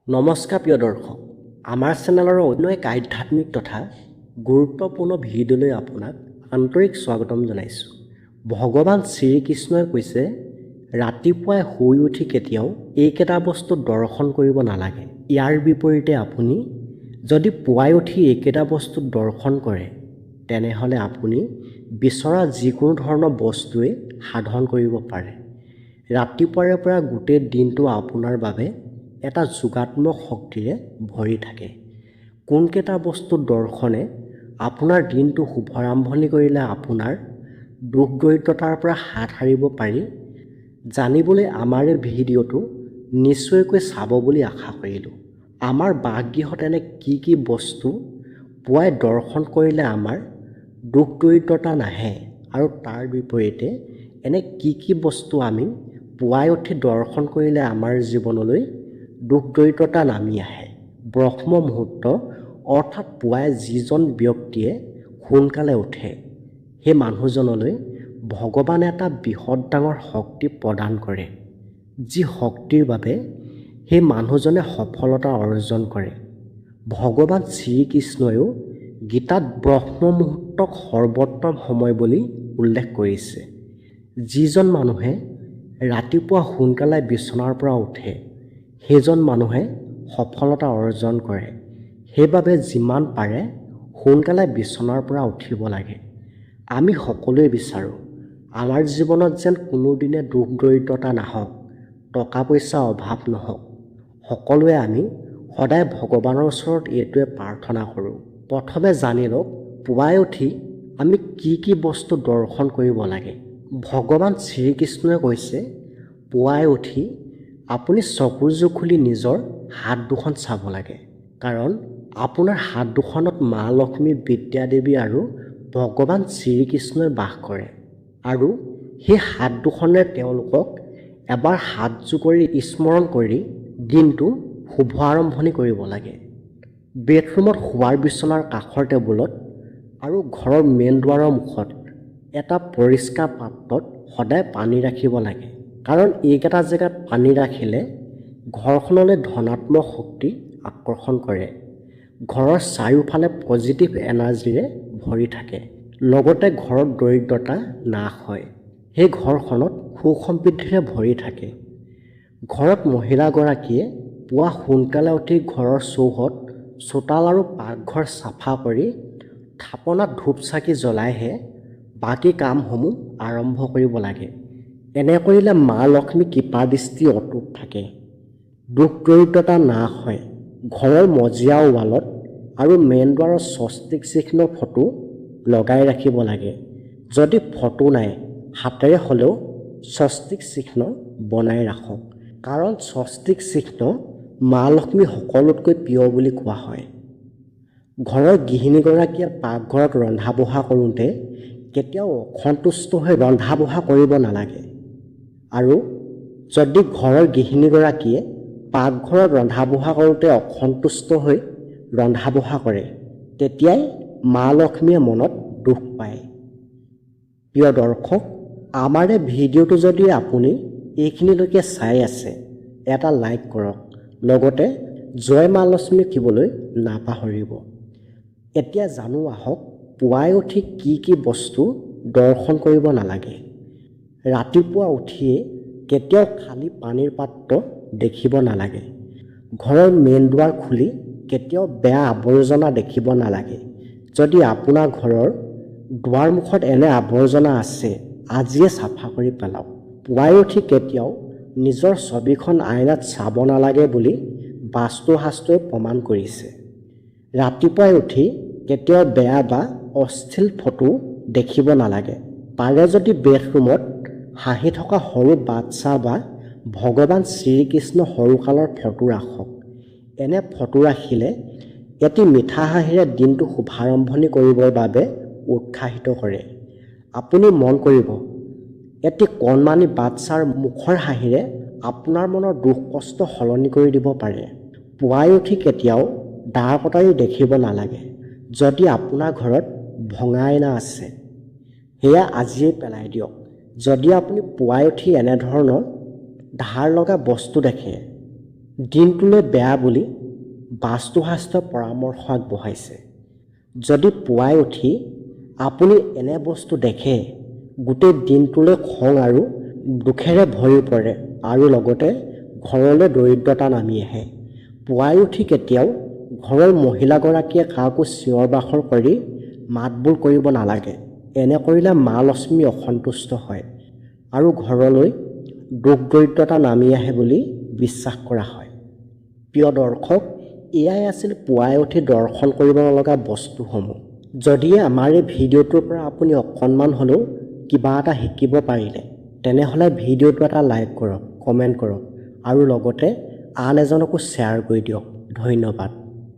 নমস্কাৰ প্ৰিয় দৰ্শক, আমাৰ চেনেলৰ অন্য এক আধ্যাত্মিক তথা গুৰুত্বপূৰ্ণ ভিডিঅ'লৈ আপোনাক আন্তৰিক স্বাগতম জনাইছোঁ। ভগৱান শ্ৰীকৃষ্ণই কৈছে, ৰাতিপুৱাই শুই উঠি কেতিয়াও এইকেইটা বস্তু দৰ্শন কৰিব নালাগে। ইয়াৰ বিপৰীতে আপুনি যদি পুৱাই উঠি এইকেইটা বস্তু দৰ্শন কৰে, তেনেহ'লে আপুনি বিচৰা যিকোনো ধৰণৰ বস্তুৱে সাধন কৰিব পাৰে। ৰাতিপুৱাৰে পৰা গোটেই দিনটো আপোনাৰ বাবে এটা যোগাত্মক শক্তিৰে ভৰি থাকে। কোনকেইটা বস্তু দৰ্শনে আপোনাৰ দিনটো শুভাৰম্ভণি কৰিলে আপোনাৰ দুখ দৰিদ্ৰতাৰ পৰা হাত সাৰিব পাৰি, জানিবলৈ আমাৰ এই ভিডিঅ'টো নিশ্চয়কৈ চাব বুলি আশা কৰিলোঁ। আমাৰ বাসগৃহত এনে কি বস্তু পুৱাই দৰ্শন কৰিলে আমাৰ দুখ দৰিদ্ৰতা নাহে, আৰু তাৰ বিপৰীতে এনে কি বস্তু আমি পুৱাই উঠি দৰ্শন কৰিলে আমাৰ জীৱনলৈ দুখ দৰিদ্ৰতা নামি আহে। ব্ৰহ্ম মুহূৰ্ত অৰ্থাৎ পুৱাই যিজন ব্যক্তিয়ে সোনকালে উঠে, সেই মানুহজনলৈ ভগৱানে এটা বৃহৎ ডাঙৰ শক্তি প্ৰদান কৰে, যি শক্তিৰ বাবে সেই মানুহজনে সফলতা অৰ্জন কৰে। ভগৱান শ্ৰীকৃষ্ণইও গীতাত ব্ৰহ্ম মুহূৰ্তক সৰ্বোত্তম সময় বুলি উল্লেখ কৰিছে। যিজন মানুহে ৰাতিপুৱা সোনকালে বিচনাৰ পৰা উঠে, সেইজন মানুহে সফলতা অৰ্জন কৰে। সেইবাবে যিমান পাৰে সোনকালে বিচনাৰ পৰা উঠিব লাগে। আমি সকলোৱে বিচাৰোঁ আমাৰ জীৱনত যেন কোনোদিনে দুখ দৰিদ্ৰতা নাহক, টকা পইচাৰ অভাৱ নহওক। সকলোৱে আমি সদায় ভগৱানৰ ওচৰত এইটোৱে প্ৰাৰ্থনা কৰোঁ। প্ৰথমে জানি লওক, পুৱাই উঠি আমি কি বস্তু দৰ্শন কৰিব লাগে। ভগৱান শ্ৰীকৃষ্ণই কৈছে, পুৱাই উঠি আপুনি চকুযোৰ খুলি নিজৰ হাত দুখন চাব লাগে, কাৰণ আপোনাৰ হাত দুখনত মা লক্ষ্মী, বিদ্যা দেৱী আৰু ভগৱান শ্ৰীকৃষ্ণই বাস কৰে। আৰু সেই হাত দুখনে তেওঁলোকক এবাৰ হাত জোকৰি স্মৰণ কৰি দিনটো শুভ আৰম্ভণি কৰিব লাগে। বেডৰুমত শোৱাৰ বিচনাৰ কাষৰ টেবুলত আৰু ঘৰৰ মেইন দুৱাৰৰ মুখত এটা পৰিষ্কাৰ পাত্ৰত সদায় পানী ৰাখিব লাগে, কাৰণ এইকেইটা জেগাত পানী ৰাখিলে ঘৰখনলৈ ধনাত্মক শক্তি আকৰ্ষণ কৰে। ঘৰৰ চাৰিওফালে পজিটিভ এনাৰ্জিৰে ভৰি থাকে, লগতে ঘৰত দৰিদ্ৰতা নাশ হয়। সেই ঘৰখনত সুখ সমৃদ্ধিৰে ভৰি থাকে। ঘৰত মহিলাগৰাকীয়ে পুৱা সোনকালে উঠি ঘৰৰ চৌহদ, চোতাল আৰু পাকঘৰ চাফা কৰি থাপনাত ধূপ চাকি জ্বলাইহে বাকী কামসমূহ আৰম্ভ কৰিব লাগে। এনে কৰিলে মা লক্ষ্মী কৃপা দৃষ্টি অটুট থাকে, দুখ দৰিদ্ৰতা নাশ হয়। ঘৰৰ মজিয়া ৱালত আৰু মেইন দুৱাৰৰ স্বস্তিক চিহ্ন ফটো লগাই ৰাখিব লাগে। যদি ফটো নাই, হাতেৰে হ'লেও স্বস্তিক চিহ্ন বনাই ৰাখক, কাৰণ স্বস্তিক চিহ্ন মা লক্ষ্মী সকলোতকৈ প্ৰিয় বুলি কোৱা হয়। ঘৰৰ গৃহিণীগৰাকীয়ে পাকঘৰত ৰন্ধা বঢ়া কৰোঁতে কেতিয়াও অসন্তুষ্ট হৈ ৰন্ধা বঢ়া কৰিব নালাগে। আৰু যদি ঘৰৰ গৃহিণীগৰাকীয়ে পাকঘৰত ৰন্ধা বঢ়া কৰোঁতে অসন্তুষ্ট হৈ ৰন্ধা বঢ়া কৰে, তেতিয়াই মা লক্ষ্মীয়ে মনত দুখ পায়। প্ৰিয় দৰ্শক, আমাৰ এই ভিডিঅ'টো যদি আপুনি এইখিনিলৈকে চাই আছে, এটা লাইক কৰক, লগতে জয় মা লক্ষ্মী লিখিবলৈ নাপাহৰিব। এতিয়া জানো আহক, পুৱাই উঠি কি বস্তু দৰ্শন কৰিব নালাগে। ৰাতিপুৱা উঠিয়ে কেতিয়াও খালী পানীৰ পাত্ৰ দেখিব নালাগে। ঘৰৰ মেইন দুৱাৰ খুলি কেতিয়াও বেয়া আৱৰ্জনা দেখিব নালাগে। যদি আপোনাৰ ঘৰৰ দুৱাৰমুখত এনে আৱৰ্জনা আছে, আজিয়ে চাফা কৰি পেলাওক। পুৱাই উঠি কেতিয়াও নিজৰ ছবিখন আইনাত চাব নালাগে বুলি বাস্তুশাস্ত্ৰই প্ৰমাণ কৰিছে। ৰাতিপুৱাই উঠি কেতিয়াও বেয়া বা অশ্লীল ফটো দেখিব নালাগে। পাৰে যদি বেডৰুমত হাঁহি থকা সৰু বাচ্চা বা ভগৱান শ্ৰীকৃষ্ণ সৰুকালৰ ফটো ৰাখক। এনে ফটো ৰাখিলে এটি মিঠা হাঁহিৰে দিনটো শুভাৰম্ভণি কৰিবৰ বাবে উৎসাহিত কৰে। আপুনি মন কৰিব, এটি কণমানি বাচ্চাৰ মুখৰ হাঁহিৰে আপোনাৰ মনৰ দুখ কষ্ট সলনি কৰি দিব পাৰে। পুৱাই উঠি কেতিয়াও দা কটাৰী দেখিব নালাগে। যদি আপোনাৰ ঘৰত ভঙা আইনা আছে, সেয়া আজিয়েই পেলাই দিয়ক। যদি আপুনি পুৱাই উঠি এনেধৰণৰ ধাৰ লগা বস্তু দেখে, দিনটোলৈ বেয়া বুলি বাস্তুশাস্ত্ৰৰ পৰামৰ্শ আগবঢ়াইছে। যদি পুৱাই উঠি আপুনি এনে বস্তু দেখে, গোটেই দিনটোলৈ খং আৰু দুখেৰে ভৰি পৰে আৰু লগতে ঘৰলৈ দৰিদ্ৰতা নামি আহে। পুৱাই উঠি কেতিয়াও ঘৰৰ মহিলাগৰাকীয়ে কাকো চিঞৰ বাখৰ কৰি মাতবোল কৰিব নালাগে। এনে কৰিলে মা লক্ষ্মী অসন্তুষ্ট হয় আৰু ঘৰলৈ দুখ দৰিদ্ৰতা নামি আহে বুলি বিশ্বাস কৰা হয়। প্ৰিয় দৰ্শক, এয়াই আছিল পুৱাই উঠি দৰ্শন কৰিব নলগা বস্তুসমূহ। যদি আমাৰ এই ভিডিঅ'টোৰ পৰা আপুনি অকণমান হ'লেও কিবা এটা শিকিব পাৰিলে, তেনেহ'লে ভিডিঅ'টো এটা লাইক কৰক, কমেণ্ট কৰক আৰু লগতে আন এজনকো শ্বেয়াৰ কৰি দিয়ক। ধন্যবাদ।